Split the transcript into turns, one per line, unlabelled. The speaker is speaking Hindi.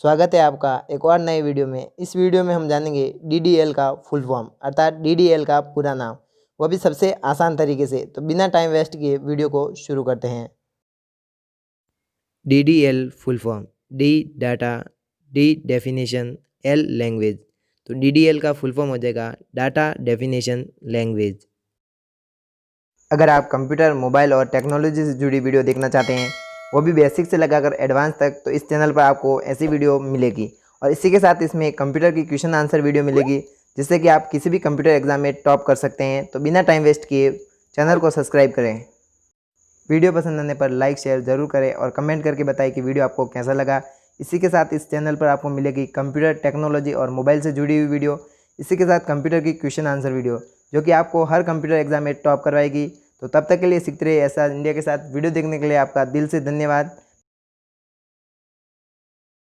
स्वागत है आपका एक और नए वीडियो में। इस वीडियो में हम जानेंगे डीडीएल का फुल फॉर्म अर्थात डीडीएल का पूरा नाम, वो भी सबसे आसान तरीके से। तो बिना टाइम वेस्ट किए वीडियो को शुरू करते हैं। DDL full form D data, D definition, L language. तो डीडीएल का फुल फॉर्म हो जाएगा डाटा डेफिनेशन लैंग्वेज। अगर आप कंप्यूटर, मोबाइल और टेक्नोलॉजी से जुड़ी वीडियो देखना चाहते हैं, वो भी बेसिक से लगाकर एडवांस तक, तो इस चैनल पर आपको ऐसी वीडियो मिलेगी। और इसी के साथ इसमें कंप्यूटर की क्वेश्चन आंसर वीडियो मिलेगी, जिससे कि आप किसी भी कंप्यूटर एग्जाम में टॉप कर सकते हैं। तो बिना टाइम वेस्ट किए चैनल को सब्सक्राइब करें। वीडियो पसंद आने पर लाइक शेयर ज़रूर करें और कमेंट करके बताएं कि वीडियो आपको कैसा लगा। इसी के साथ इस चैनल पर आपको मिलेगी कंप्यूटर, टेक्नोलॉजी और मोबाइल से जुड़ी हुई वीडियो। इसी के साथ कंप्यूटर की क्वेश्चन आंसर वीडियो, जो कि आपको हर कंप्यूटर एग्जाम में टॉप करवाएगी। तो तब तक के लिए सीखते रहिए ऐसा इंडिया के साथ। वीडियो देखने के लिए आपका दिल से धन्यवाद।